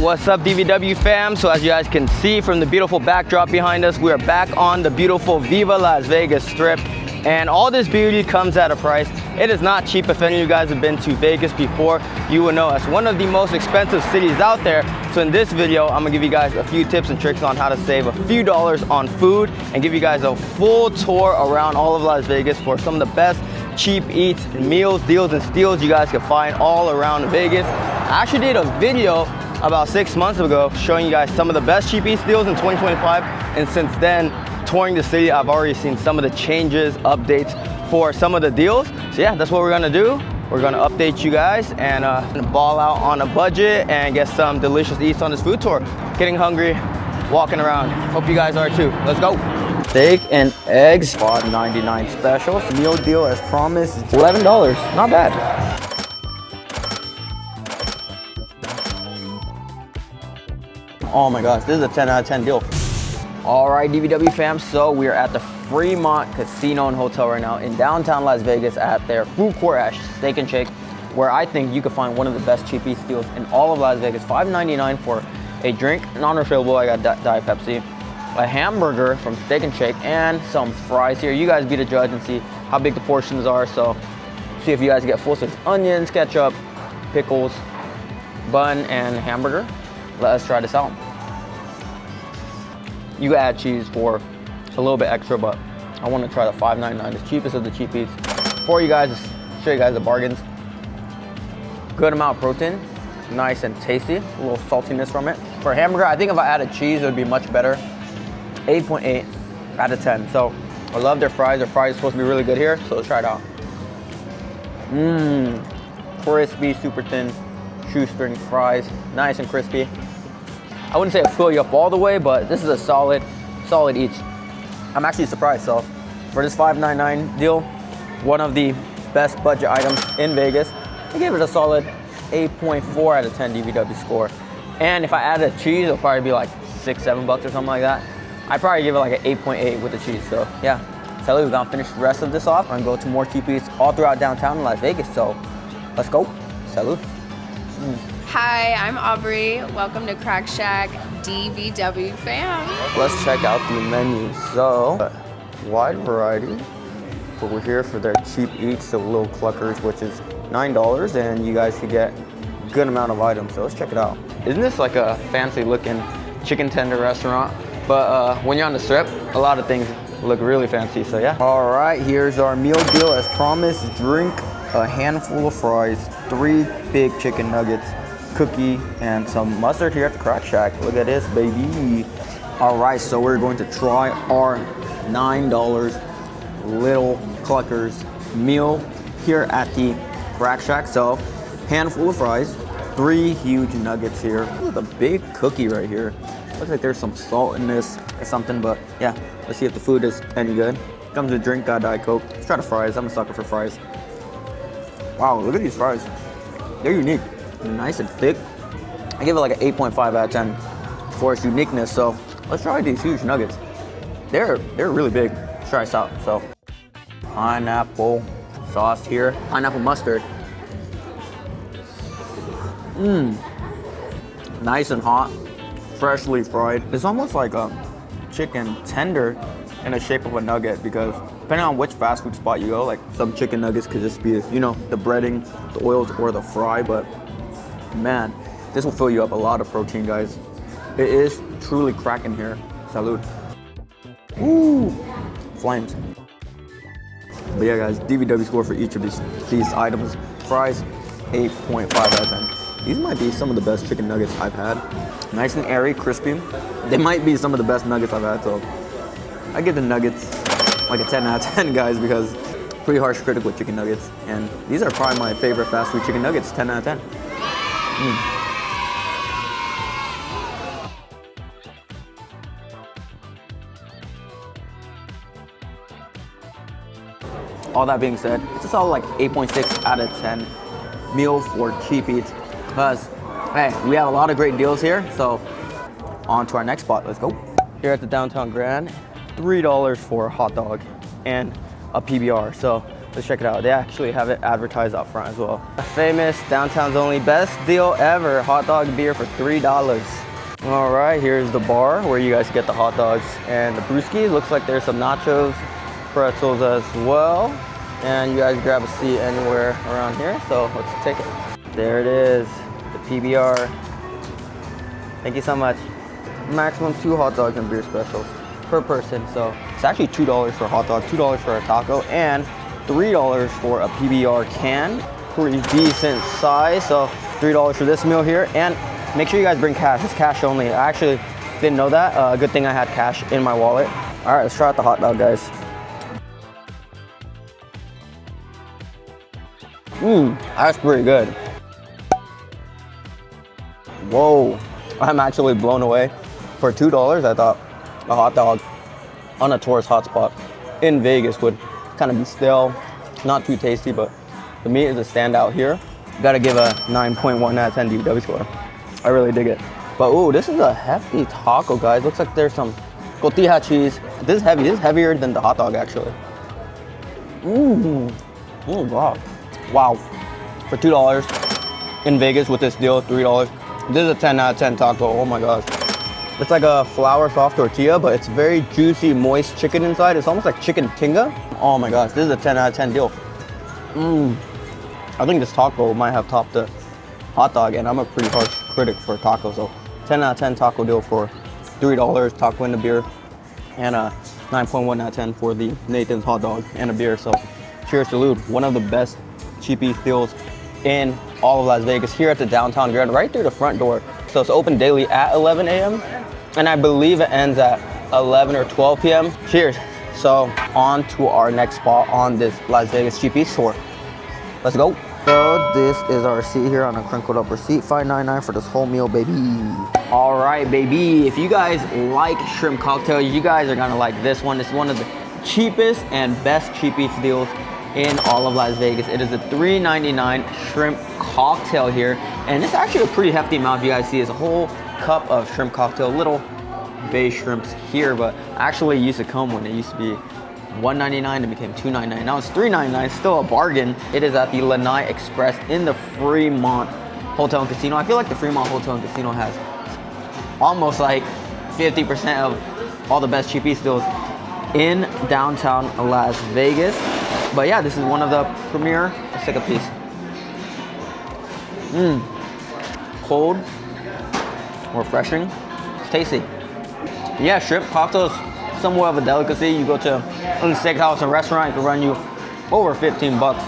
What's up, DVW fam? So as you guys can see from the beautiful backdrop behind us, we are back on the beautiful Viva Las Vegas Strip. And all this beauty comes at a price. It is not cheap. If any of you guys have been to Vegas before, you will know it's one of the most expensive cities out there. So in this video, I'm gonna give you guys a few tips and tricks on how to save a few dollars on food and give you guys a full tour around all of Las Vegas for some of the best cheap eats, meals, deals, and steals you guys can find all around Vegas. I actually did a video about 6 months ago showing you guys some of the best cheap eats deals in 2025, and since then, touring the city, I've already seen some of the changes, updates for some of the deals. So yeah, that's what we're gonna do. We're gonna update you guys and ball out on a budget and get some delicious eats on this food tour. Getting hungry, walking around. Hope you guys are too. Let's go. Steak and eggs, $5.99 special. Meal deal as promised, $11, not bad. Oh my gosh, this is a 10 out of 10 deal. All right, DVW fam, so we are at the Fremont Casino and Hotel right now in downtown Las Vegas at their food court at Steak and Shake, where I think you can find one of the best cheap eats deals in all of Las Vegas. $5.99 for a drink, non-refillable. I got Diet Pepsi, a hamburger from Steak and Shake, and some fries here. You guys be the judge and see how big the portions are. So see if you guys get full size onions, ketchup, pickles, bun, and hamburger. Let us try this out. You can add cheese for a little bit extra, but I want to try the $5.99, the cheapest of the cheap eats. For you guys, show you guys the bargains. Good amount of protein, nice and tasty, a little saltiness from it. For a hamburger, I think if I added cheese, it would be much better. 8.8 out of 10. So I love their fries. Their fries are supposed to be really good here, so let's try it out. Crispy, super thin, shoestring fries, nice and crispy. I wouldn't say it'll fill you up all the way, but this is a solid eat. I'm actually surprised. So for this $5.99 deal, one of the best budget items in Vegas, I gave it a solid 8.4 out of 10 DVW score. And if I added cheese, it'll probably be like $6-7 or something like that. I'd probably give it like an 8.8 with the cheese. So yeah, so we're gonna finish the rest of this off and go to more cheap eats all throughout downtown Las Vegas. So let's go. Salud. Hi, I'm Aubrey. Welcome to Crack Shack DVW fam. Let's check out the menu. So, wide variety, but we're here for their cheap eats, the little cluckers, which is $9, and you guys can get a good amount of items. So let's check it out. Isn't this like a fancy looking chicken tender restaurant? But when you're on the strip, a lot of things look really fancy, so yeah. All right, here's our meal deal as promised. Drink, a handful of fries, 3 big chicken nuggets, cookie, and some mustard here at the Crack Shack. Look at this, baby. All right, so we're going to try our $9 little cluckers meal here at the Crack Shack. So, handful of fries, 3 huge nuggets here. Look at the big cookie right here. Looks like there's some salt in this or something, but yeah, let's see if the food is any good. Comes with a drink, got Diet Coke. Let's try the fries. I'm a sucker for fries. Wow, look at these fries. They're unique. Nice and thick. I give it like an 8.5 out of 10 for its uniqueness. So let's try these huge nuggets. They're really big. Let's try this out. So pineapple sauce here, pineapple mustard. Nice and hot, freshly fried. It's almost like a chicken tender in the shape of a nugget, because depending on which fast food spot you go, like some chicken nuggets could just be, you know, the breading, the oils, or the fry, but man, this will fill you up. A lot of protein, guys. It is truly cracking here. Salud. Ooh, flames. But yeah, guys, DVW score for each of these items. Fries, 8.5 out of 10. These might be some of the best chicken nuggets I've had. Nice and airy, crispy. They might be some of the best nuggets I've had, so I give the nuggets like a 10 out of 10, guys, because pretty harsh critic with chicken nuggets. And these are probably my favorite fast food chicken nuggets, 10 out of 10. All that being said, it's a solid like 8.6 out of 10 meal for cheap eats, because hey, we have a lot of great deals here. So on to our next spot. Let's go. Here at the Downtown Grand, $3 for a hot dog and a PBR. So Let's check it out. They actually have it advertised out front as well. A famous downtown's only best deal ever. Hot dog beer for $3. All right, here's the bar where you guys get the hot dogs and the brewskis. Looks like there's some nachos, pretzels as well. And you guys grab a seat anywhere around here. So let's take it. There it is, the PBR. Thank you so much. Maximum 2 hot dogs and beer specials per person. So it's actually $2 for a hot dog, $2 for a taco, and $3 for a PBR can. Pretty decent size. So $3 for this meal here. And make sure you guys bring cash. It's cash only. I actually didn't know that. Good thing I had cash in my wallet. All right, let's try out the hot dog, guys. That's pretty good. Whoa, I'm actually blown away. For $2, I thought a hot dog on a tourist hotspot in Vegas would kind of be stale, not too tasty, but the meat is a standout here. Gotta give a 9.1 out of 10 DVW score. I really dig it. But ooh, this is a hefty taco, guys. Looks like there's some cotija cheese. This is heavy. This is heavier than the hot dog, actually. Oh wow. Wow. For $2 in Vegas with this deal, $3. This is a 10 out of 10 taco. Oh my gosh. It's like a flour soft tortilla, but it's very juicy, moist chicken inside. It's almost like chicken tinga. Oh my gosh, this is a 10 out of 10 deal. I think this taco might have topped the hot dog, and I'm a pretty harsh critic for tacos. So 10 out of 10 taco deal for $3, taco and a beer, and a 9.1 out of 10 for the Nathan's hot dog and a beer. So cheers, salute. One of the best cheapy deals in all of Las Vegas here at the downtown Grand, right through the front door. So it's open daily at 11 a.m. and I believe it ends at 11 or 12 p.m. Cheers. So on to our next spot on this Las Vegas cheap eats tour. Let's go. So this is our seat here on a crinkled up receipt. $5.99 for this whole meal, baby. All right, baby. If you guys like shrimp cocktail, you guys are gonna like this one. It's one of the cheapest and best cheap eats deals in all of Las Vegas. It is a $3.99 shrimp cocktail here, and it's actually a pretty hefty amount. If you guys see, it's a whole cup of shrimp cocktail, little bay shrimps here, but actually used to come when it used to be $1.99, it became $2.99. Now it's $3.99, still a bargain. It is at the Lanai Express in the Fremont Hotel and Casino. I feel like the Fremont Hotel and Casino has almost like 50% of all the best cheap eats deals in downtown Las Vegas. But yeah, this is one of the premier. Let's take a piece. Cold, refreshing, it's tasty. Yeah, shrimp cocktails, somewhat of a delicacy. You go to any steakhouse and restaurant, it can run you over 15 bucks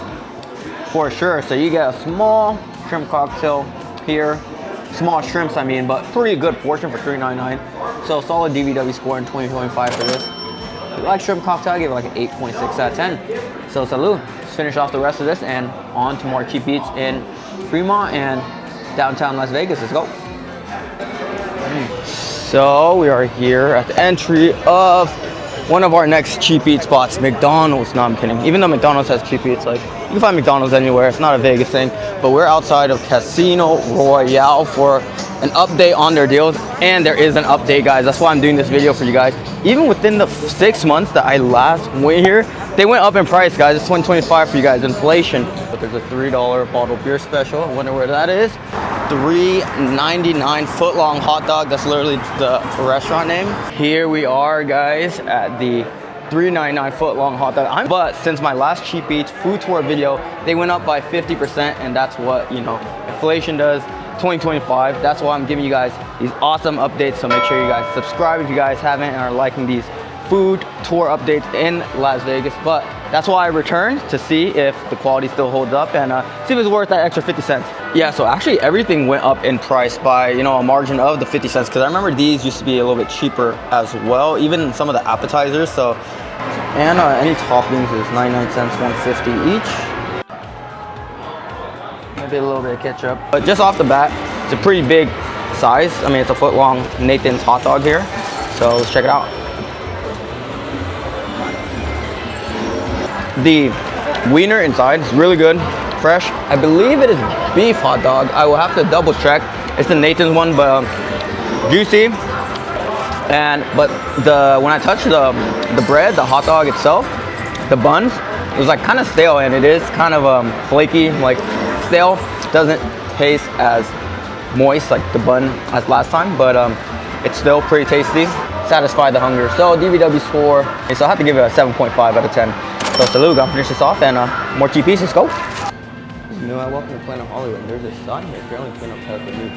for sure. So you get a small shrimp cocktail here. Small shrimps, I mean, but pretty good portion for $3.99. So solid DVW score in 2025 for this. If you like shrimp cocktail, I give it like an 8.6 out of 10. So salute. Let's finish off the rest of this and on to more cheap eats in Fremont and downtown Las Vegas. Let's go. So we are here at the entry of one of our next cheap eat spots, McDonald's. No, I'm kidding. Even though McDonald's has cheap eats, like you can find McDonald's anywhere. It's not a Vegas thing, but we're outside of Casino Royale for an update on their deals, and there is an update, guys. That's why I'm doing this video for you guys. Even within the 6 months that I last went here, they went up in price, guys. It's 2025 for you guys, inflation. But there's a $3 bottled beer special. I wonder where that is. $3.99 foot-long hot dog. That's literally the restaurant name. Here we are, guys, at the $3.99 foot-long hot dog. But since my last cheap eats food tour video, they went up by 50%, and that's what, you know, inflation does. 2025. That's why I'm giving you guys these awesome updates. So make sure you guys subscribe if you guys haven't and are liking these food tour updates in Las Vegas. But that's why I returned, to see if the quality still holds up and see if it's worth that extra 50 cents. Yeah, so actually everything went up in price by, you know, a margin of the 50 cents, because I remember these used to be a little bit cheaper as well, even some of the appetizers. So, and any toppings is 99 cents, 150 each. Maybe a little bit of ketchup. But just off the bat, it's a pretty big size. I mean, it's a foot long Nathan's hot dog here. So let's check it out. The wiener inside is really good, fresh. I believe it is beef hot dog. I will have to double check. It's the Nathan's one, but juicy. But when I touch the bread, the hot dog itself, the buns, was like kind of stale, and it is kind of flaky, like stale. Doesn't taste as moist like the bun as last time, but it's still pretty tasty. Satisfy the hunger. So DVW score, so I have to give it a 7.5 out of 10. So salute, gonna finish this off, and more cheap pieces, go. New, I welcome to Planet Hollywood. There's a sign here. Apparently, Planet has a new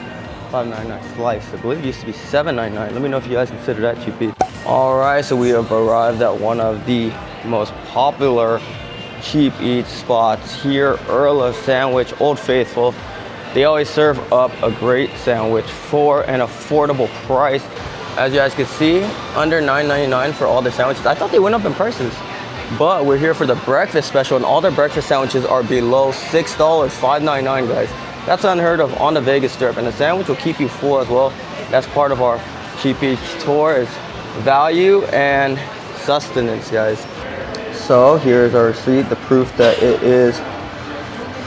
$5.99 slice. I believe it used to be $7.99. Let me know if you guys consider that cheap piece. All right, so we have arrived at one of the most popular cheap eat spots here, Earl of Sandwich, Old Faithful. They always serve up a great sandwich for an affordable price. As you guys can see, under $9.99 for all their sandwiches. I thought they went up in prices, but we're here for the breakfast special, and all their breakfast sandwiches are below $6, $5.99, guys. That's unheard of on the Vegas Strip, and the sandwich will keep you full as well. That's part of our cheap eats tour, is value and sustenance, guys. So here's our receipt, the proof that it is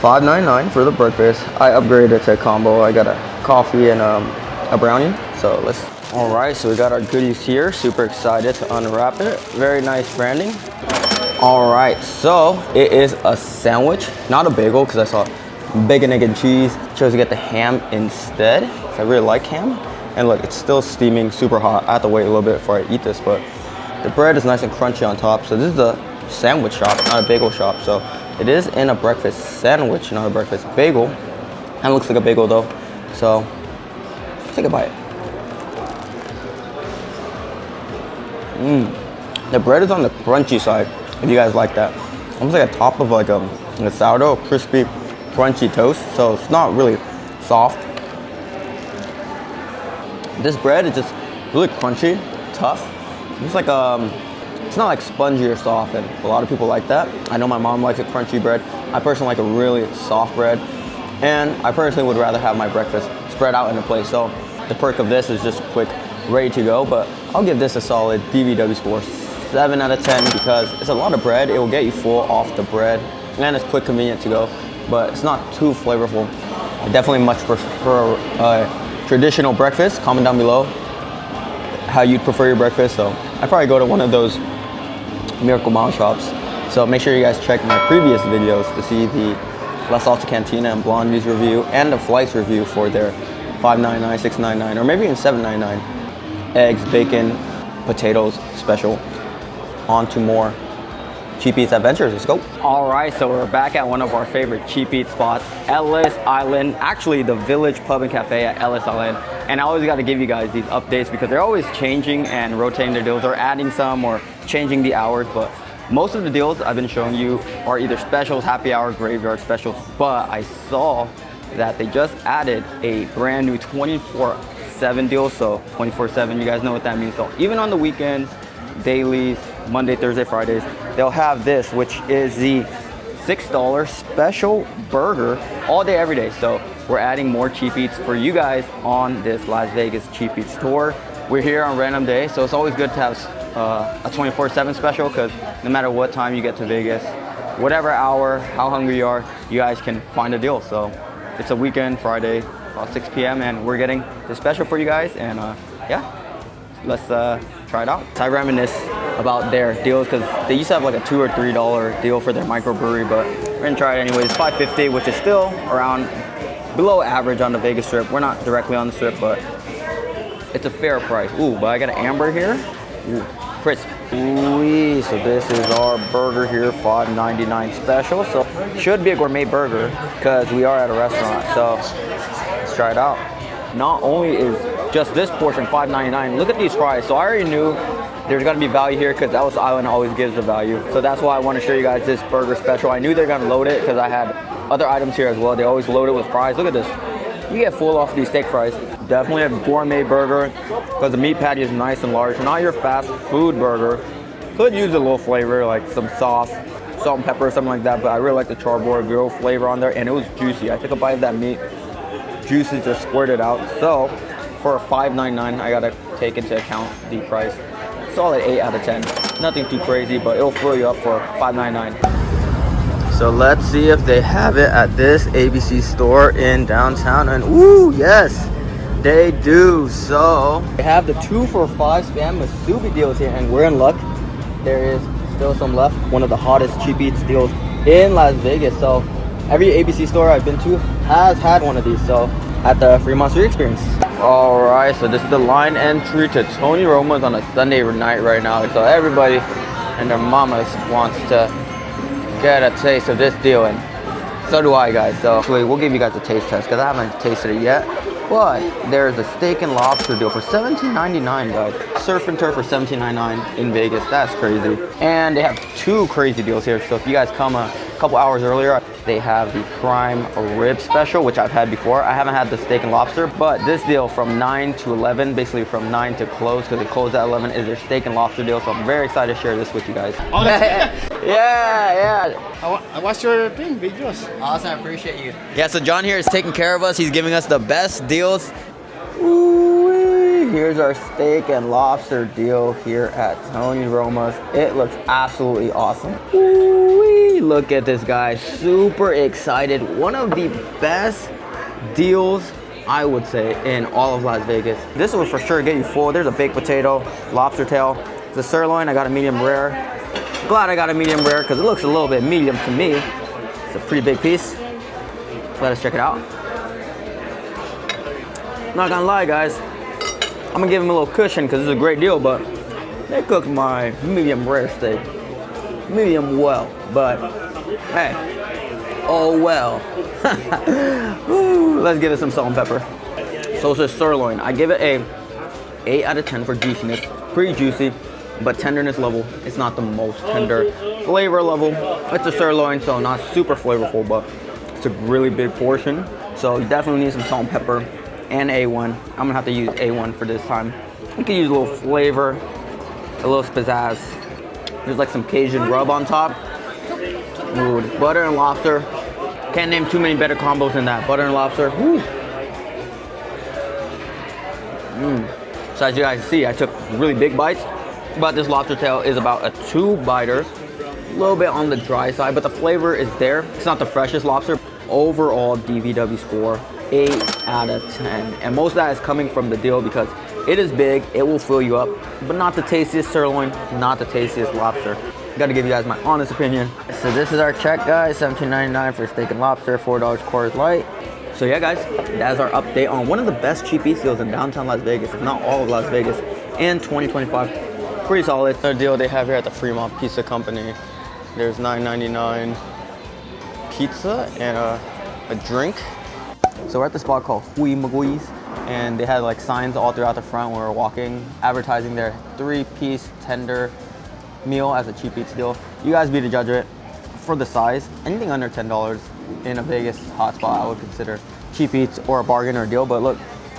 $5.99 for the breakfast. I upgraded to a combo. I got a coffee and a brownie. So let's. All right, so we got our goodies here. Super excited to unwrap it. Very nice branding. All right, so it is a sandwich, not a bagel, because I saw bacon, egg, and cheese. Chose to get the ham instead. I really like ham. And look, it's still steaming, super hot. I have to wait a little bit before I eat this, but the bread is nice and crunchy on top. So this is a sandwich shop, not a bagel shop. So it is in a breakfast sandwich, not a breakfast bagel. And it looks like a bagel though. So let's take a bite. The bread is on the crunchy side, if you guys like that. Almost like a top of like a sourdough, crispy, crunchy toast. So it's not really soft. This bread is just really crunchy, tough. It's like it's not like spongy or soft, and a lot of people like that. I know my mom likes a crunchy bread. I personally like a really soft bread, and I personally would rather have my breakfast spread out in a plate. So the perk of this is just quick, ready to go. But I'll give this a solid DVW score, 7 out of 10, because it's a lot of bread. It will get you full off the bread, and it's quick, convenient to go, but it's not too flavorful. I definitely much prefer traditional breakfast. Comment down below how you'd prefer your breakfast. So I'd probably go to one of those Miracle Mile shops. So make sure you guys check my previous videos to see the La Salsa Cantina and Blondie's review and the Flights review for their $5.99, $6.99, or maybe even $7.99 eggs, bacon, potatoes special. On to more Cheap Eats adventures. Let's go. All right, so we're back at one of our favorite Cheap Eats spots, Ellis Island. Actually, the Village Pub and Cafe at Ellis Island. And I always got to give you guys these updates because they're always changing and rotating their deals, or adding some, or changing the hours. But most of the deals I've been showing you are either specials, happy hour, graveyard specials. But I saw that they just added a brand new 24/7 deal. So 24/7, you guys know what that means. So even on the weekends, dailies, Monday, Thursday, Fridays, they'll have this, which is the $6 special burger all day, every day. So we're adding more Cheap Eats for you guys on this Las Vegas Cheap Eats tour. We're here on random day, so it's always good to have a 24/7 special, because no matter what time you get to Vegas, whatever hour, how hungry you are, you guys can find a deal. So it's a weekend, Friday, about 6 p.m. and we're getting the special for you guys. And yeah, let's try it out. So I reminisce about their deals, because they used to have like a $2 or $3 deal for their microbrewery, but we're gonna try it anyways. It's $5.50, which is still around below average on the Vegas Strip. We're not directly on the Strip, but it's a fair price. Ooh, but I got an amber here. Ooh, crisp. Ooh, so this is our burger here, $5.99 special. So should be a gourmet burger because we are at a restaurant. So let's try it out. Not only is just this portion $5.99, look at these fries. So I already knew there's gonna be value here because Ellis Island always gives the value. So that's why I want to show you guys this burger special. I knew they're gonna load it because I had other items here as well. They always load it with fries. Look at this. You get full off these steak fries. Definitely a gourmet burger because the meat patty is nice and large. Not your fast food burger. Could use a little flavor like some sauce, salt and pepper or something like that, but I really like the charbroiled grill flavor on there, and it was juicy. I took a bite of that meat. Juices just squirted out. So for a $5.99, I gotta take into account the price. Solid 8 out of 10. Nothing too crazy, but it'll fill you up for $5.99. So let's see if they have it at this ABC store in downtown. And ooh, yes, they do. So they have the 2 for $5 Spam Musubi deals here, and we're in luck. There is Still some left. One of the hottest cheap eats deals in Las Vegas. So every ABC store I've been to has had one of these. So at the Fremont Street experience. All right, so this is the line entry to Tony Roma's on a Sunday night right now. So everybody and their mamas wants to get a taste of this deal, and so do I, guys. So actually, we'll give you guys a taste test because I haven't tasted it yet. But there's a steak and lobster deal for $17.99, guys. Surf and turf for $17.99 in Vegas. That's crazy. And they have two crazy deals here. So if you guys come a couple hours earlier, they have the prime rib special, which I've had before. I haven't had the steak and lobster, but this deal from 9 to 11, basically from 9 to close, because it closed at 11, is their steak and lobster deal. So I'm very excited to share this with you guys. Oh, yeah. What's your thing, videos? Awesome, I appreciate you. Yeah, so John here is taking care of us. He's giving us the best deals. Ooh, here's our steak and lobster deal here at Tony Roma's. It looks absolutely awesome. Ooh, look at this guy, super excited. One of the best deals, I would say, in all of Las Vegas. This will for sure get you full. There's a baked potato, lobster tail, the sirloin. I got a medium rare. Glad I got a medium rare because it looks a little bit medium to me. It's a pretty big piece. Let us check it out. Not gonna lie, guys, I'm gonna give him a little cushion because it's a great deal, but they cooked my medium rare steak medium well, but hey, oh well. Woo, let's give it some salt and pepper. So it's a sirloin. I give it a 8 out of 10 for juiciness. Pretty juicy, but tenderness level, it's not the most tender. Flavor level, it's a sirloin, so not super flavorful, but it's a really big portion. So you definitely need some salt and pepper and A1. I'm gonna have to use A1 for this time. You can use a little flavor, a little pizzazz. There's like some Cajun rub on top. Ooh, butter and lobster. Can't name too many better combos than that. Butter and lobster. Woo. So as you guys see, I took really big bites, but this lobster tail is about a 2-biter. A little bit on the dry side, but the flavor is there. It's not the freshest lobster. Overall DVW score, 8 out of 10. And most of that is coming from the deal because it is big, it will fill you up, but not the tastiest sirloin, not the tastiest lobster. Gotta give you guys my honest opinion. So this is our check, guys. $17.99 for steak and lobster, $4 Coors Light. So yeah, guys, that's our update on one of the best cheap eats deals in downtown Las Vegas, if not all of Las Vegas, in 2025. Pretty solid. Another deal they have here at the Fremont Pizza Company. There's $9.99 pizza and a drink. So we're at the spot called Hui Magui's, and they had like signs all throughout the front when we were walking, advertising their 3-piece tender meal as a cheap eats deal. You guys be the judge of it. For the size, anything under $10 in a Vegas hotspot, I would consider cheap eats or a bargain or a deal. But look,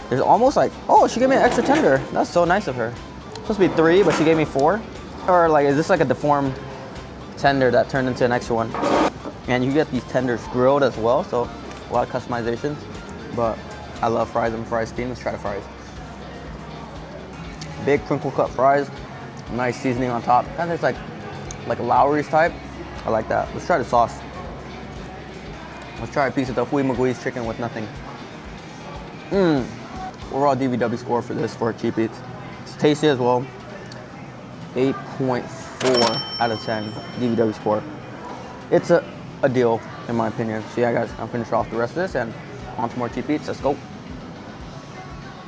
there's almost like, oh, she gave me an extra tender. That's so nice of her. It's supposed to be 3, but she gave me 4. Or like, is this like a deformed tender that turned into an extra one? And you get these tenders grilled as well, so a lot of customizations. But I love fries. I'm a fries fiend. Let's try the fries. Big crinkle cut fries, nice seasoning on top. And it's like Lowry's type. I like that. Let's try the sauce. Let's try a piece of the Hui Magui's chicken with nothing. Overall DVW score for this for cheap eats. It's tasty as well. 8.4 out of 10 DVW score. It's a deal in my opinion. So yeah, guys, I'll finish off the rest of this and on to more cheap eats. Let's go.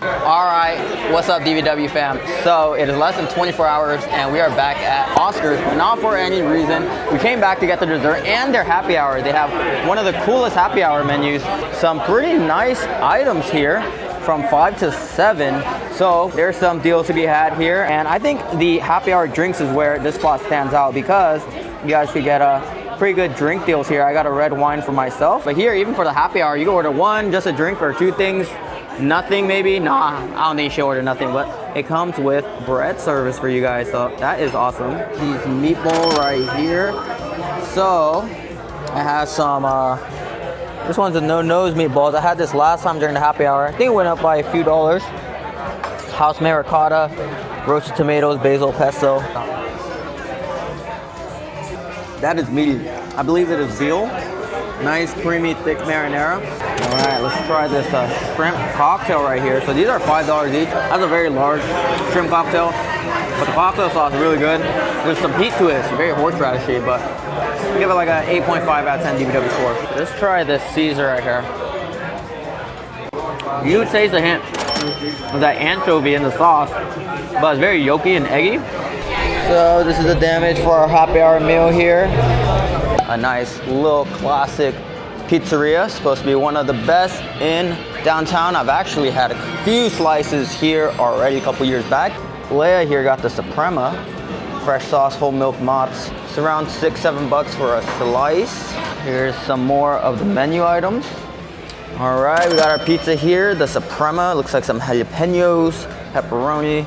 All right, what's up DVW fam? So it is less than 24 hours and we are back at Oscar's, but not for any reason. We came back to get the dessert and their happy hour. They have one of the coolest happy hour menus. Some pretty nice items here from 5 to 7. So there's some deals to be had here. And I think the happy hour drinks is where this spot stands out because you guys could get pretty good drink deals here. I got a red wine for myself, but here, even for the happy hour, you can order 1, just a drink, or 2 things. Nothing maybe? Nah, I don't think you should order nothing, but it comes with bread service for you guys, so that is awesome. These meatballs right here. So, I have some, this one's a no-nose meatballs. I had this last time during the happy hour. I think it went up by a few dollars. House made ricotta, roasted tomatoes, basil, pesto. That is meaty. I believe it is veal. Nice, creamy, thick marinara. All right, let's try this shrimp cocktail right here. So these are $5 each. That's a very large shrimp cocktail, but the cocktail sauce is really good. There's some heat to it. It's very horseradishy, but I'll give it like a 8.5 out of 10 DBW score. Let's try this Caesar right here. You taste a hint of that anchovy in the sauce, but it's very yolky and eggy. So this is the damage for our happy hour meal here. A nice little classic pizzeria, supposed to be one of the best in downtown. I've actually had a few slices here already a couple years back. Leia here got the Suprema, fresh sauce, whole milk mott's. It's around $6-7 for a slice. Here's some more of the menu items. All right, we got our pizza here, the Suprema. Looks like some jalapenos, pepperoni.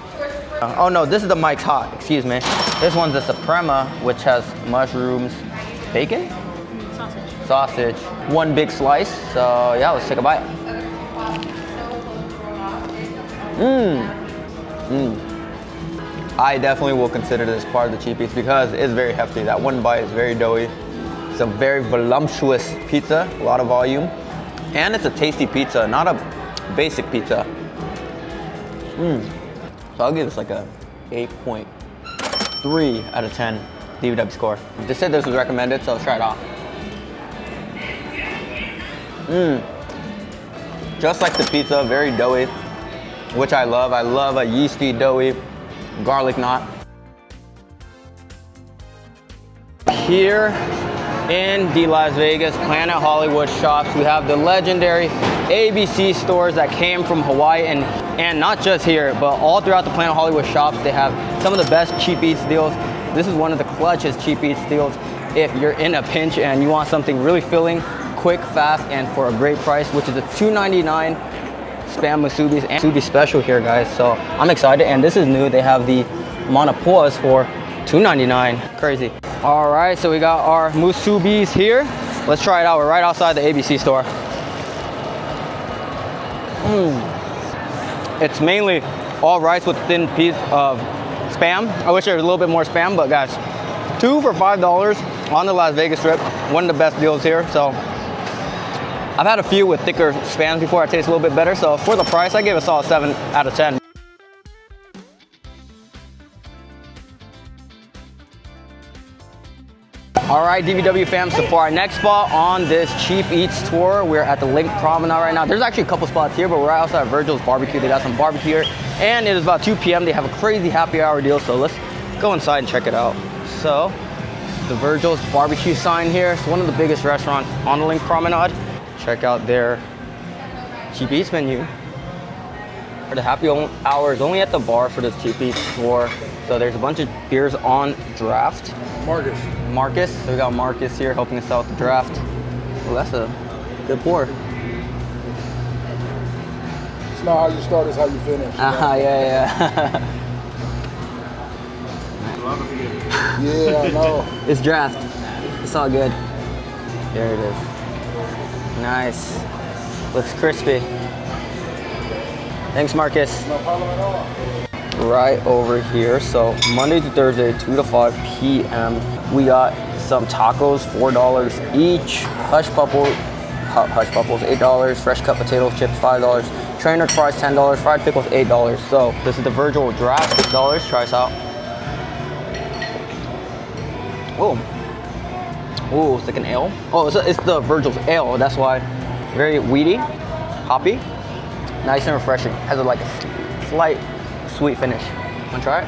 Oh no, this is the Mike's Hot, excuse me. This one's the Suprema, which has mushrooms, bacon? Sausage. One big slice. So yeah, let's take a bite. I definitely will consider this part of the cheap eats because it's very hefty. That one bite is very doughy. It's a very voluptuous pizza, a lot of volume. And it's a tasty pizza, not a basic pizza. So I'll give this like a 8.3 out of 10 DBW score. They said this was recommended, so let's try it out. Just like the pizza, very doughy, which I love. I love a yeasty, doughy garlic knot. Here in the Las Vegas Planet Hollywood shops, we have the legendary ABC stores that came from Hawaii, and not just here, but all throughout the Planet Hollywood shops, they have some of the best cheap eats deals. This is one of the clutchest cheap eats deals if you're in a pinch and you want something really filling, quick, fast, and for a great price, which is a $2.99 Spam Musubis and Musubi special here, guys. So I'm excited, and this is new. They have the Manapuas for $2.99. Crazy. All right, so we got our Musubis here. Let's try it out. We're right outside the ABC store. It's mainly all rice with a thin piece of Spam. I wish there was a little bit more Spam, but guys, 2 for $5 on the Las Vegas Strip. One of the best deals here. So I've had a few with thicker Spams before. It tastes a little bit better. So for the price, I give it a solid 7 out of 10. All right, DBW fam, so for our next spot on this cheap eats tour, we're at the LINQ Promenade right now. There's actually a couple spots here, but we're right outside Virgil's Barbecue. They got some barbecue here, and it is about 2 p.m. They have a crazy happy hour deal, so let's go inside and check it out. So, the Virgil's Barbecue sign here. It's one of the biggest restaurants on the LINQ Promenade. Check out their cheap eats menu. For the happy hour is only at the bar for this cheap eats tour. So there's a bunch of beers on draft. Marcus. So we got Marcus here helping us out with the draft. Well, that's a good pour. It's not how you start, it's how you finish. Yeah. Yeah, I know. It's draft. It's all good. There it is. Nice. Looks crispy. Thanks, Marcus. No problem at all. Right over here. So Monday to Thursday, 2 to 5 p.m. We got some tacos, $4 each. Hush Pupples, $8. Fresh cut potato chips, $5. Trainer fries, $10. Fried pickles, $8. So this is the Virgil draft, $6. Try us out. Oh, it's like an ale. Oh, it's the Virgil's ale. That's why. Very weedy, hoppy, nice and refreshing. Has a slight sweet finish. Wanna try it?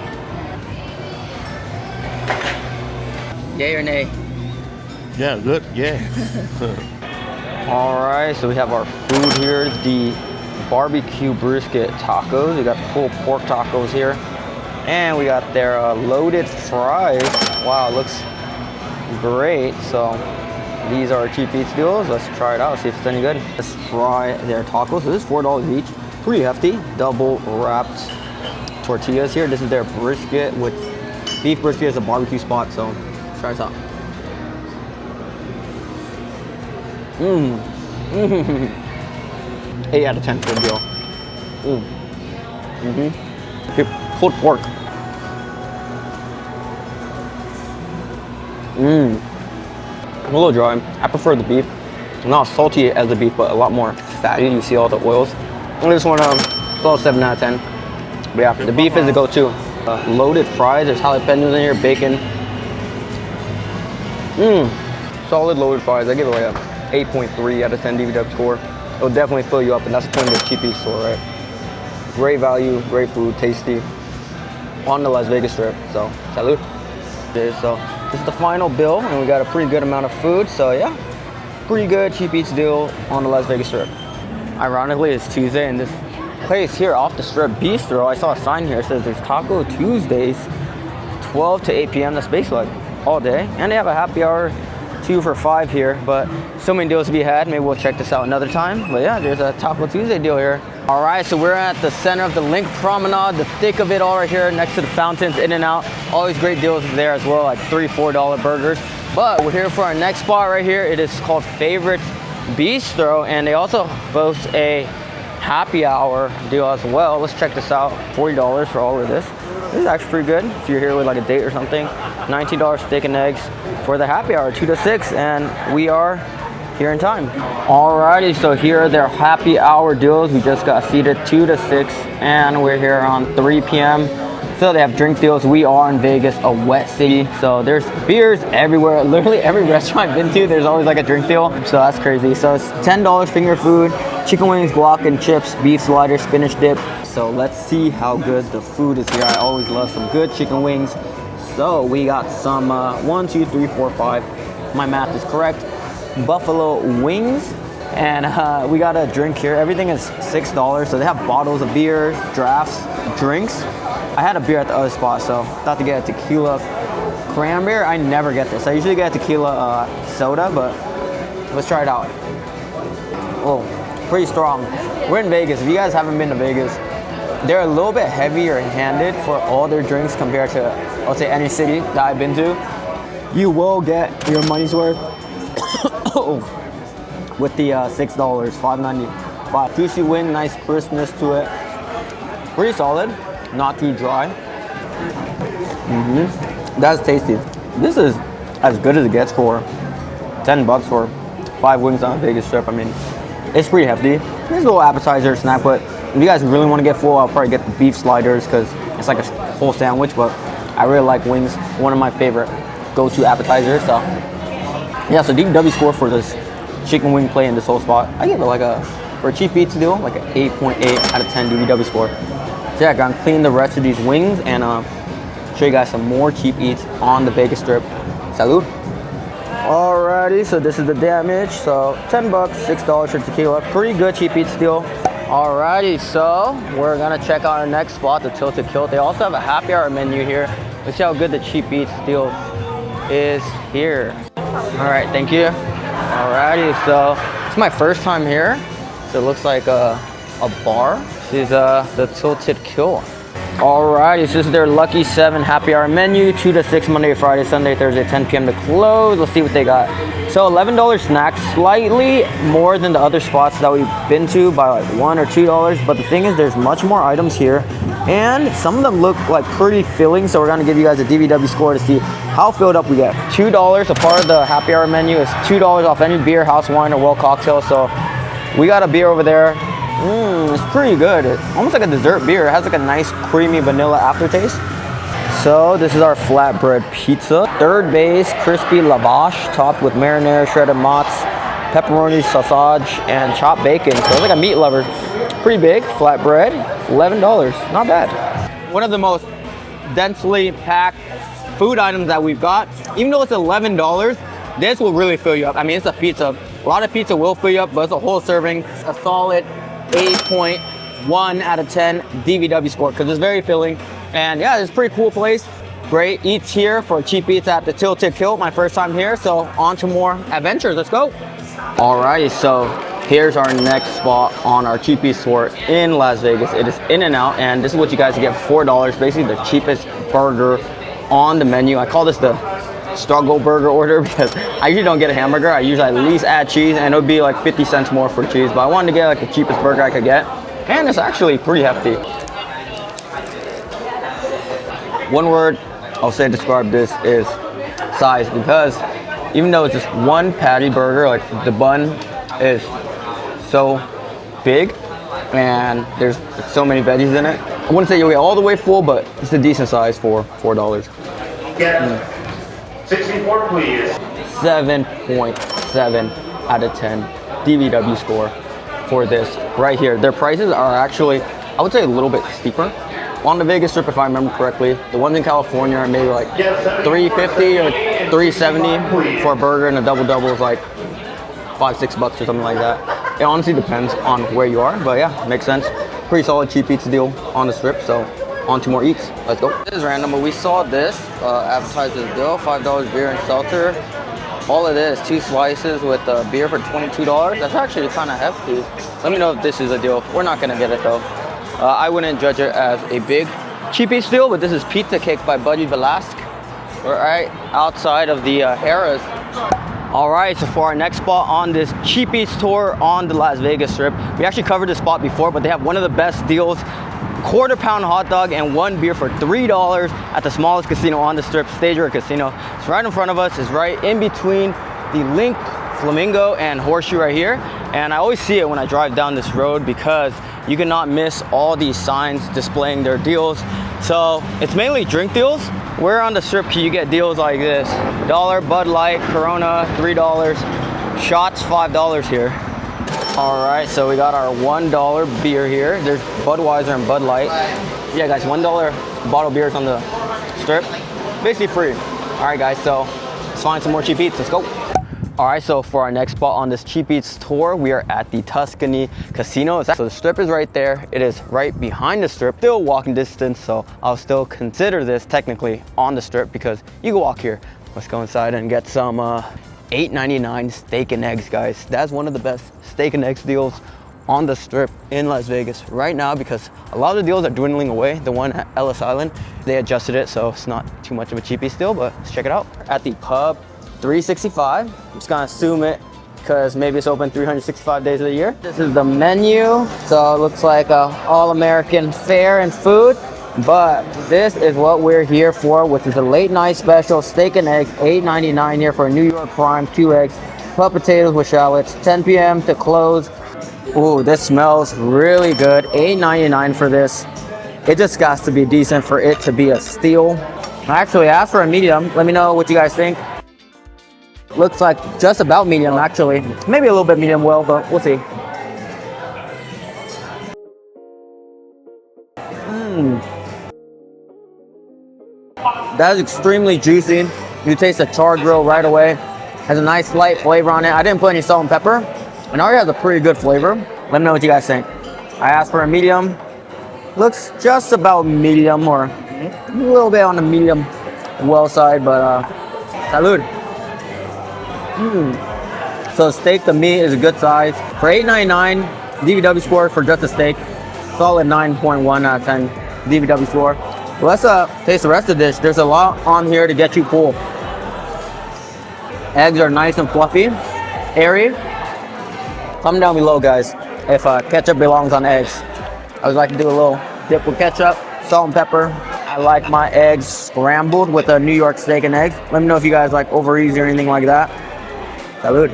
Yay or nay? Yeah, good. Yeah. All right, so we have our food here, the barbecue brisket tacos. We got the pulled pork tacos here, and we got their loaded fries. Wow, it looks great. So these are cheap eats deals. Let's try it out, see if it's any good. Let's try their tacos. So this is $4 each. Pretty hefty. Double wrapped tortillas here. This is their brisket with beef brisket is a barbecue spot. So let's try this out. 8 out of 10 for the deal. Okay, pulled pork. A little dry. I prefer the beef. Not salty as the beef, but a lot more fatty. You see all the oils. And this one, 7 out of 10. But yeah, the beef is the go-to. Loaded fries. There's jalapenos in here, bacon. Solid loaded fries. I give it like a 8.3 out of 10 DVW score. It'll definitely fill you up, and that's the point of the cheap eat store, right? Great value, great food, tasty. On the Las Vegas Strip. So, salud. Okay, so this is the final bill, and we got a pretty good amount of food. So yeah, pretty good cheap eats deal on the Las Vegas Strip. Ironically, it's Tuesday, and this place here off the Strip Bistro, I saw a sign here that says there's Taco Tuesdays, 12 to 8 p.m. That's basically like all day, and they have a happy hour 2 for $5 here. But so many deals to be had. Maybe we'll check this out another time. But yeah, there's a Taco Tuesday deal here. All right, so we're at the center of the LINQ Promenade, the thick of it all right here next to the fountains, in and out. Always great deals there as well, like $3, $4 burgers. But we're here for our next spot right here. It is called Favorite Bistro, and they also boast a happy hour deal as well. Let's check this out. $40 for all of this. This is actually pretty good if you're here with like a date or something. $19 steak and eggs for the happy hour, 2 to 6, and we are here in time. Alrighty, so here are their happy hour deals. We just got seated 2 to 6, and we're here on 3 p.m. So they have drink deals. We are in Vegas, a wet city, so there's beers everywhere. Literally every restaurant I've been to, there's always like a drink deal, so that's crazy. So it's $10 finger food, chicken wings, guac and chips, beef sliders, spinach dip. So let's see how good the food is here. I always love some good chicken wings. So we got some 1, 2, 3, 4, 5. My math is correct. Buffalo wings, and we got a drink here. Everything is $6, so they have bottles of beer, drafts, drinks. I had a beer at the other spot, so thought to get a tequila cranberry. I never get this. I usually get a tequila soda, but let's try it out. Oh, pretty strong. We're in Vegas. If you guys haven't been to Vegas, they're a little bit heavier handed for all their drinks compared to, I'll say, any city that I've been to. You will get your money's worth with the $6, $5.95. Juicy wing, nice crispness to it. Pretty solid, not too dry. That's tasty. This is as good as it gets for $10 for 5 wings on a Vegas Strip. I mean, it's pretty hefty. There's a little appetizer snack, but if you guys really want to get full, I'll probably get the beef sliders because it's like a whole sandwich, but I really like wings. One of my favorite go-to appetizers. So yeah, so DVW score for this chicken wing play in this whole spot, I give it like for a cheap eats deal, like an 8.8 out of 10 DVW score. So yeah, gonna clean the rest of these wings and show you guys some more cheap eats on the Vegas Strip. Salud. Alrighty, so this is the damage. So $10, $6 for tequila. Pretty good cheap eats deal. Alrighty, so we're gonna check out our next spot, the Tilted Kilt. They also have a happy hour menu here. Let's see how good the cheap eats deal is here. All right, thank you. Alrighty, so it's my first time here. So it looks like a bar. This is the Tilted Kilt. Alrighty, so this is their Lucky 7 happy hour menu, 2 to 6 Monday, Friday, Sunday, Thursday, 10 p.m. to close. Let's see what they got. So $11 snacks, slightly more than the other spots that we've been to by like $1 or $2. But the thing is, there's much more items here, and some of them look like pretty filling. So we're gonna give you guys a DVW score to see how filled up we get. $2, a part of the happy hour menu is $2 off any beer, house wine, or well cocktail. So we got a beer over there. It's pretty good. It's almost like a dessert beer. It has like a nice creamy vanilla aftertaste. So this is our flatbread pizza. Third base, crispy lavash, topped with marinara, shredded mozz, pepperoni, sausage, and chopped bacon. So it's like a meat lover. Pretty big, flatbread, $11, not bad. One of the most densely packed food items that we've got. Even though it's $11, this will really fill you up. I mean, it's a pizza. A lot of pizza will fill you up, but it's a whole serving. A solid 8.1 out of 10 DVW score because it's very filling. And yeah, it's a pretty cool place. Great eats here for cheap eats at the Tilted Kilt. My first time here, so on to more adventures. Let's go. Alrighty, so here's our next spot on our cheap eats tour in Las Vegas. It is In-N-Out, and this is what you guys get for $4. Basically the cheapest burger on the menu. I call this the struggle burger order because I usually don't get a hamburger. I usually at least add cheese, and it would be like 50 cents more for cheese, but I wanted to get like the cheapest burger I could get, and it's actually pretty hefty. One word I'll say to describe this is size, because even though it's just one patty burger, like the bun is so big and there's so many veggies in it, I wouldn't say you'll get all the way full, but it's a decent size for $4. Get 64, please. 7.7 out of 10 DVW score for this right here. Their prices are actually, I would say, a little bit steeper. On the Vegas Strip, if I remember correctly, the ones in California are maybe like $3.50 or $3.70 for a burger, and a double is like $5-6 or something like that. It honestly depends on where you are, but yeah, makes sense. Pretty solid cheap eats deal on the Strip, so on to more eats. Let's go. This is random, but we saw this advertised as deal, $5 beer and seltzer. All it is, 2 slices with beer for $22. That's actually kind of hefty. Let me know if this is a deal. We're not gonna get it though. I wouldn't judge it as a big cheap eats deal, but this is Pizza Cake by Buddy Velasque. We're right outside of the Harrah's. All right, so for our next spot on this cheap eats tour on the Las Vegas Strip, we actually covered this spot before, but they have one of the best deals. Quarter-pound hot dog and 1 beer for $3 at the smallest casino on the Strip, Stage Road Casino. It's right in front of us. It's right in between the LINQ Flamingo and Horseshoe right here. And I always see it when I drive down this road because you cannot miss all these signs displaying their deals. So it's mainly drink deals. Where on the Strip can you get deals like this? $1 Bud Light, Corona, $3. Shots, $5 here. All right, so we got our $1 beer here. There's Budweiser and Bud Light. Yeah, guys, $1 bottle beers on the Strip. Basically free. All right, guys, so let's find some more cheap eats. Let's go. All right, so for our next spot on this cheap eats tour, we are at the Tuscany Casino. So the Strip is right there. It is right behind the Strip, still walking distance, so I'll still consider this technically on the Strip because you can walk here. Let's go inside and get some $8.99 steak and eggs, guys. That's one of the best steak and eggs deals on the Strip in Las Vegas right now because a lot of the deals are dwindling away. The one at Ellis Island, they adjusted it, so it's not too much of a cheap eats deal, but let's check it out. At the Pub 365, I'm just gonna assume it because maybe it's open 365 days of the year. This is the menu, so it looks like a all-American fare and food, but this is what we're here for, which is a late night special, steak and eggs, $8.99 here for a New York prime, 2 eggs, pup potatoes with shallots, 10 p.m. to close. Ooh, this smells really good. $8.99 for this. It just got to be decent for it to be a steal. I actually asked for a medium. Let me know what you guys think. Looks like just about medium, actually. Maybe a little bit medium well, but we'll see. That is extremely juicy. You taste the char grill right away. Has a nice light flavor on it. I didn't put any salt and pepper. And already has a pretty good flavor. Let me know what you guys think. I asked for a medium. Looks just about medium, or a little bit on the medium well side, but salud. So steak to me is a good size. For $8.99, DVW score for just a steak, solid 9.1 out of 10 DVW score. Well, let's taste the rest of the dish. There's a lot on here to get you full. Eggs are nice and fluffy, airy. Comment down below, guys, if ketchup belongs on eggs. I would like to do a little dip with ketchup, salt and pepper. I like my eggs scrambled with a New York steak and eggs. Let me know if you guys like over easy or anything like that. Salud.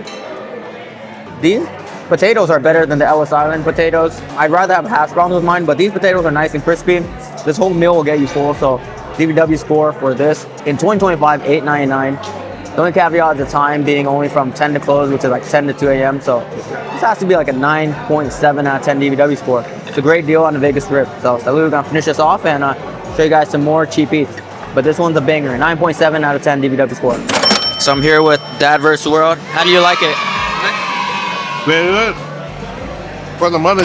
These potatoes are better than the Ellis Island potatoes. I'd rather have hash browns with mine, but these potatoes are nice and crispy. This whole meal will get you full, so DVW score for this in 2025, $8.99. The only caveat is the time being only from 10 to close, which is like 10 to 2 a.m. So this has to be like a 9.7 out of 10 DVW score. It's a great deal on the Vegas Strip. So salud, we're gonna finish this off and show you guys some more cheap eats. But this one's a banger, 9.7 out of 10 DVW score. So I'm here with Dad vs. World. How do you like it? Very good. For the money.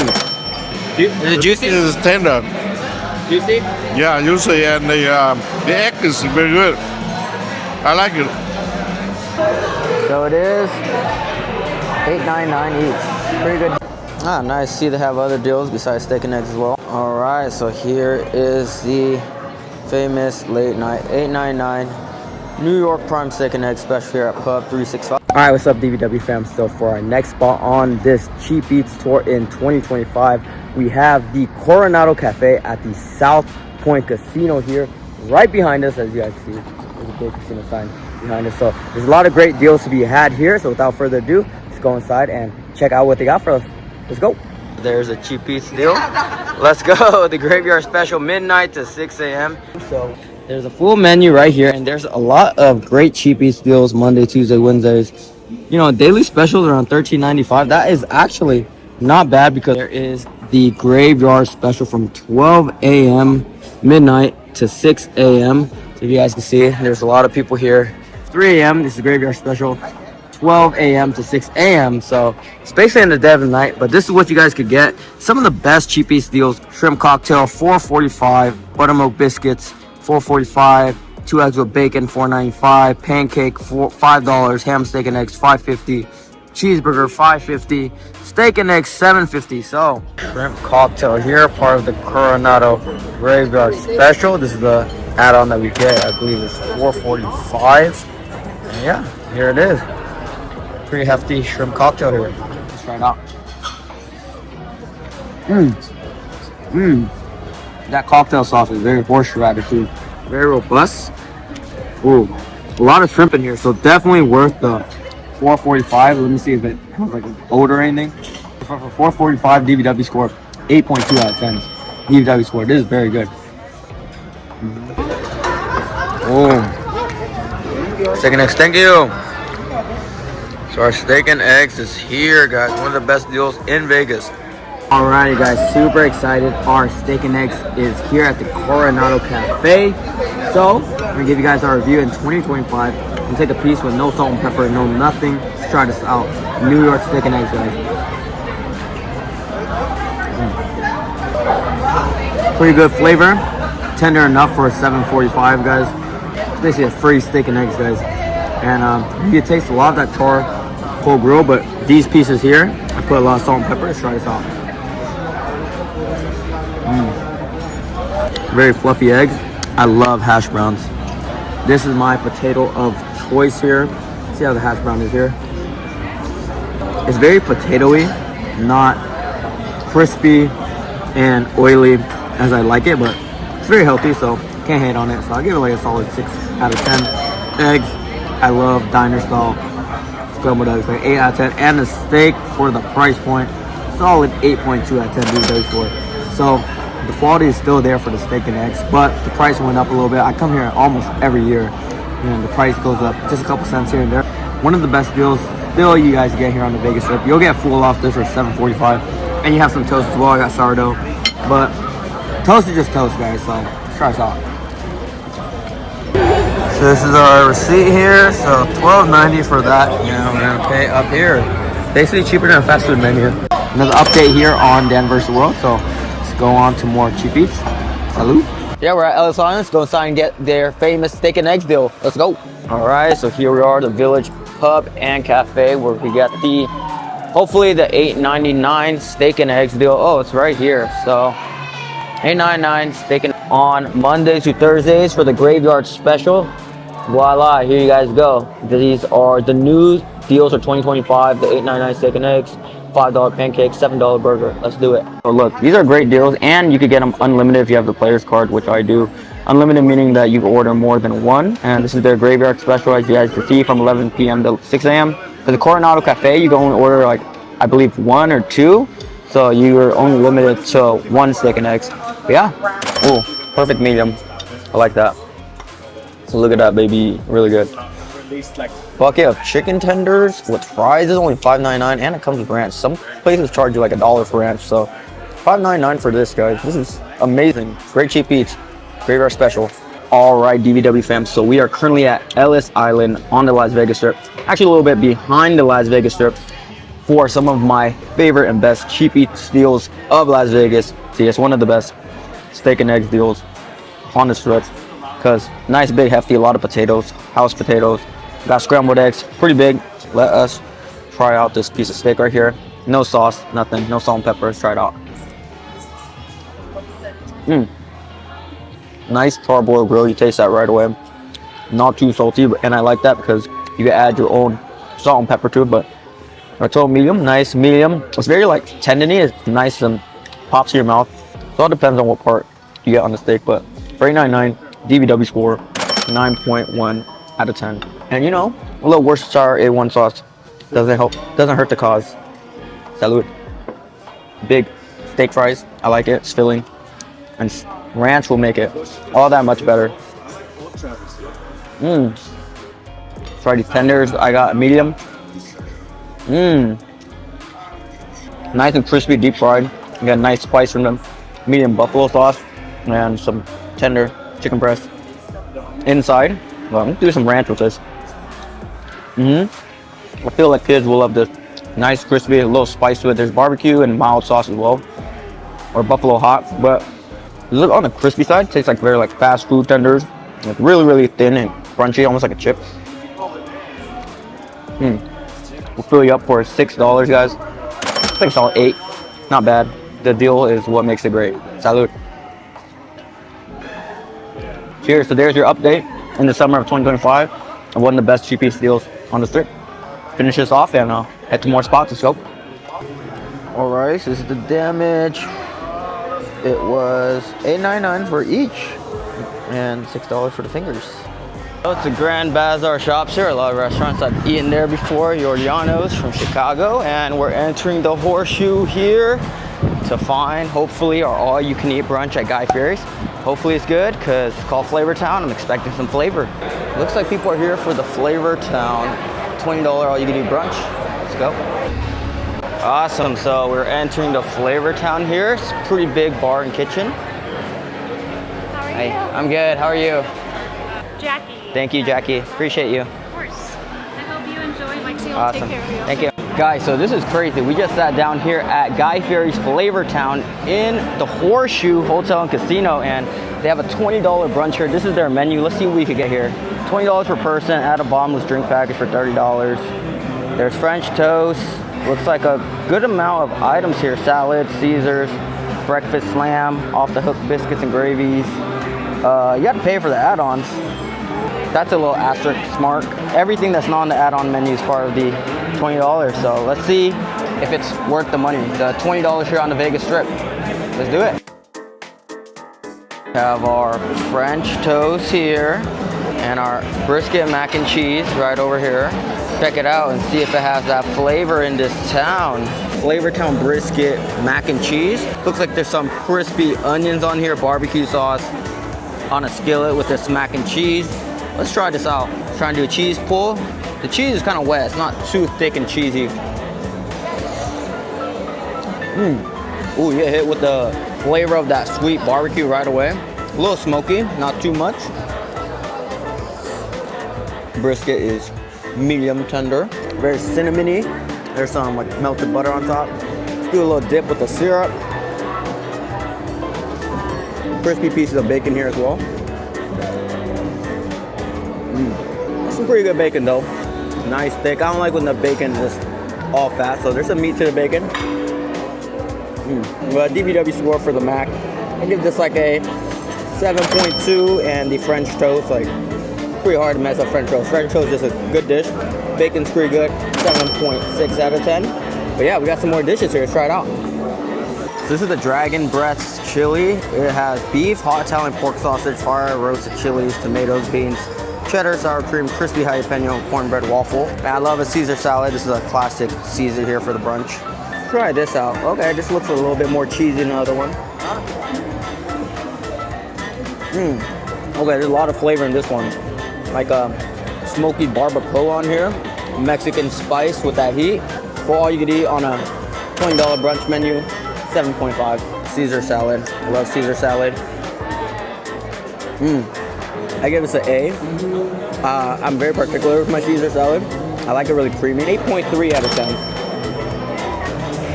Is it juicy? It is tender. Juicy? Yeah, juicy, and the egg is very good. I like it. So it is $8.99 each. Pretty good. Ah, nice. See they have other deals besides steak and eggs as well. All right, so here is the famous late night $8.99 New York prime steak and egg special here at Pub 365. All right, what's up, DVW fam? So for our next spot on this cheap eats tour in 2025, we have the Coronado Cafe at the South Point Casino here, right behind us. As you guys see, there's a big casino sign behind us. So there's a lot of great deals to be had here. So without further ado, let's go inside and check out what they got for us. Let's go. There's a cheap piece deal. Let's go. The graveyard special, midnight to 6 a.m. So there's a full menu right here, and there's a lot of great cheap piece deals Monday, Tuesday, Wednesdays. You know, daily specials around $13.95. That is actually not bad because there is the graveyard special from 12 a.m. midnight to 6 a.m. So you guys can see, there's a lot of people here. 3 a.m. This is graveyard special. 12 a.m. to 6 a.m. So it's basically in the dead of the night, but this is what you guys could get. Some of the best cheap piece deals: shrimp cocktail $4.45, buttermilk biscuits $4.45, 2 eggs with bacon $4.95, pancake $5, ham, steak and eggs $5.50, cheeseburger $5.50, steak and eggs $7.50. So shrimp cocktail here, part of the Coronado graveyard special. This is the add-on that we get. I believe it's $4.45. And yeah, here it is. Pretty hefty shrimp cocktail here. Let's try it out. That cocktail sauce is very horseradish too. Very robust. Ooh, a lot of shrimp in here, so definitely worth the $4.45. Let me see if it has like an odor or anything. For $4.45 DVW score, 8.2 out of 10. DVW score. This is very good. Steak and eggs, thank you. So our steak and eggs is here, guys. One of the best deals in Vegas. Alrighty, guys, super excited. Our steak and eggs is here at the Coronado Cafe. So I'm gonna give you guys our review in 2025 and take a piece with no salt and pepper, no nothing. Let's try this out. New York steak and eggs, guys. Pretty good flavor. Tender enough for a $7.45, guys. It's basically a free steak and eggs, guys. And you can taste a lot of that char cold grill, but these pieces here, I put a lot of salt and pepper. Let's try this out. Very fluffy eggs. I love hash browns. This is my potato of choice here. See how the hash brown is here? It's very potatoey, not crispy and oily as I like it, but it's very healthy, so can't hate on it. So I'll give it like a solid 6 out of 10. Eggs, I love diner style scrambled eggs, like 8 out of 10. And the steak, for the price point, solid 8.2 out of 10 DVW score. So the quality is still there for the steak and eggs, but the price went up a little bit. I come here almost every year, and the price goes up just a couple cents here and there. One of the best deals still you guys get here on the Vegas Strip. You'll get full off this for $7.45, and you have some toast as well. I got sourdough, but toast is just toast, guys. So let's try this out. So this is our receipt here. So $12.90 for that. Yeah, we're gonna pay up here. Basically cheaper than a fast food menu. Another update here on Danvers World. So let's go on to more cheap eats. Salute. Yeah, we're at Ellis Island. Let's go inside and get their famous steak and eggs deal. Let's go. All right, so here we are, the Village Pub and Cafe, where we got the, hopefully the $8.99 steak and eggs deal. Oh, it's right here. So $8.99 steak and on Mondays to Thursdays for the graveyard special. Voila, here you guys go. These are the new deals for 2025, the $8.99 steak and eggs, $5 pancake, $7 burger. Let's do it. So look, these are great deals, and you could get them unlimited if you have the player's card, which I do. Unlimited meaning that you can order more than one, and this is their graveyard special, as you guys can see, from 11 p.m. to 6 a.m. For the Coronado Cafe, you can only order, like, I believe 1 or 2, so you're only limited to 1 steak and eggs. But yeah, oh, perfect medium. I like that. So look at that, baby, really good. Bucket of chicken tenders with fries is only $5.99, and it comes with ranch. Some places charge you like $1 for ranch, so $5.99 for this, guys. This is amazing. Great cheap eats. Graveyard special. All right, DVW fam. So we are currently at Ellis Island on the Las Vegas Strip. Actually, a little bit behind the Las Vegas Strip for some of my favorite and best cheap eats deals of Las Vegas. See, it's one of the best steak and eggs deals on the strip, because nice, big, hefty, a lot of potatoes, house potatoes. Got scrambled eggs, pretty big. Let us try out this piece of steak right here. No sauce, nothing, no salt and pepper. Let's try it out. Nice parboiled grill, you taste that right away. Not too salty, and I like that because you can add your own salt and pepper to it. But I told medium, nice medium. It's very like tendony, it's nice and pops in your mouth. So it depends on what part you get on the steak, but for $8.99, DVW score 9.1 out of 10. And you know, a little Worcestershire A1 sauce doesn't hurt the cause. Salute. big steak fries. I like it. It's filling. And ranch will make it all that much better. Try these tenders. I got medium. Nice and crispy, deep fried. You got nice spice from them. Medium buffalo sauce and some tender chicken breast inside. Well, I'm gonna do some ranch with this. I feel like kids will love this. Nice, crispy, a little spice to it. There's barbecue and mild sauce as well, or buffalo hot. But look on the crispy side. Tastes like very like fast food tenders. Like really, really thin and crunchy, almost like a chip. We'll fill you up for $6, guys. I think it's all 8. Not bad. The deal is what makes it great. Salud. Cheers. So there's your update in the summer of 2025 of one of the best cheap-piece deals on the strip. Finish this off and head to more spots. Let's go. All right, so this is the damage. It was $8.99 for each and $6 for the fingers. So it's the Grand Bazaar shops here. A lot of restaurants I've eaten there before. Giordano's from Chicago, and we're entering the Horseshoe here to find, hopefully, our all-you-can-eat brunch at Guy Fieri's. Hopefully it's good, because it's called Flavor Town. I'm expecting some flavor. Looks like people are here for the Flavor Town $20 all-you-can-eat brunch. Let's go. Awesome, so we're entering the Flavor Town here. It's a pretty big bar and kitchen. How are you? Hey, I'm good. How are you? Jackie. Thank you, Jackie. Appreciate you. Of course. I hope you enjoy. Lexi will Awesome. take care of you. Thank you. Guys, so this is crazy. We just sat down here at Guy Fieri's Flavor Town in the Horseshoe Hotel and Casino, and they have a $20 brunch here. This is their menu. Let's see what we could get here. $20 per person. Add a bottomless drink package for $30. There's French toast. Looks like a good amount of items here. Salad, Caesars, breakfast slam, off the hook biscuits and gravies. You got to pay for the add-ons. That's a little asterisk mark. Everything that's not on the add-on menu is part of the $20. So let's see if it's worth the money. The $20 here on the Vegas Strip. Let's do it. We have our French toast here and our brisket mac and cheese right over here. Check it out and see if it has that flavor in this town. Flavor Town brisket mac and cheese. Looks like there's some crispy onions on here, barbecue sauce on a skillet with this mac and cheese. Let's try this out. Trying to do a cheese pull. The cheese is kind of wet. It's not too thick and cheesy. Ooh, you get hit with the flavor of that sweet barbecue right away. A little smoky, not too much. Brisket is medium tender, very cinnamony. There's some like melted butter on top. Let's do a little dip with the syrup. Crispy pieces of bacon here as well. That's some pretty good bacon though. Nice thick. I don't like when the bacon is all fat, so there's some meat to the bacon. But DVW score for the mac, I give this like a 7.2, and the French toast, like pretty hard to mess up French toast. French toast is just a good dish. Bacon's pretty good, 7.6 out of 10. But yeah, we got some more dishes here. Let's try it out. So this is the Dragon Breast Chili. It has beef, hot Italian pork sausage, fire roasted chilies, tomatoes, beans, cheddar, sour cream, crispy jalapeno, cornbread waffle. And I love a Caesar salad. This is a classic Caesar here for the brunch. Try this out. Okay, this looks a little bit more cheesy than the other one. Okay, there's a lot of flavor in this one. Like a smoky barbacoa on here. Mexican spice with that heat. For all you could eat on a $20 brunch menu, 7.5. Caesar salad. I love Caesar salad. I give this an A. I'm very particular with my Caesar salad. I like it really creamy. 8.3 out of 10.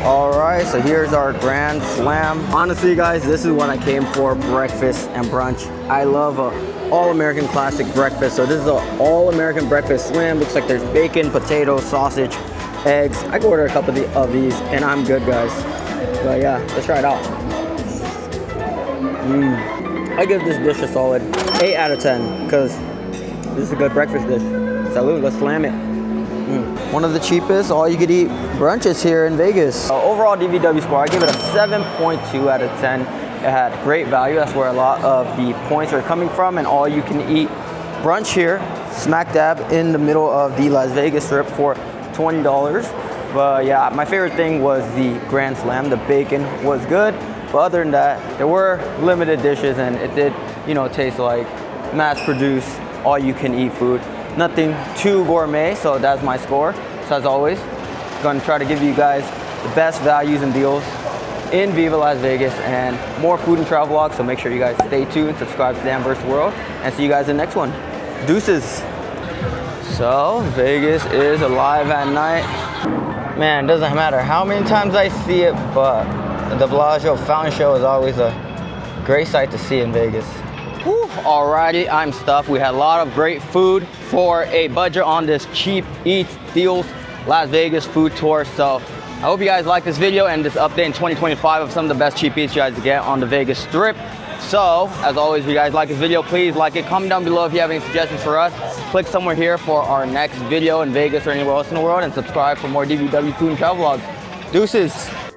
All right, so here's our Grand Slam. Honestly, guys, this is what I came for, breakfast and brunch. I love a all-American classic breakfast. So this is an all-American breakfast slam. Looks like there's bacon, potatoes, sausage, eggs. I can order a couple of these, and I'm good, guys. But yeah, let's try it out. I give this dish a solid 8 out of 10 because this is a good breakfast dish. Salud, let's slam it. One of the cheapest all-you-could-eat brunches here in Vegas. Overall DVW score, I give it a 7.2 out of 10. It had great value. That's where a lot of the points are coming from. And all-you-can-eat brunch here, smack dab in the middle of the Las Vegas Strip for $20. But yeah, my favorite thing was the Grand Slam. The bacon was good, but other than that, there were limited dishes, and it did, you know, taste like mass-produced, all-you-can-eat food. Nothing too gourmet, so that's my score. So as always, gonna try to give you guys the best values and deals in Viva Las Vegas, and more food and travel vlogs. So make sure you guys stay tuned, subscribe to Dan vs. World, and see you guys in the next one. Deuces. So Vegas is alive at night. Man, it doesn't matter how many times I see it, but the Bellagio Fountain Show is always a great sight to see in Vegas. Whew, alrighty, I'm stuffed. We had a lot of great food for a budget on this cheap eats deals Las Vegas food tour. So I hope you guys like this video and this update in 2025 of some of the best cheap eats you guys get on the Vegas Strip. So as always, if you guys like this video, please like it. Comment down below if you have any suggestions for us. Click somewhere here for our next video in Vegas or anywhere else in the world, and subscribe for more DVW food and travel vlogs. Deuces.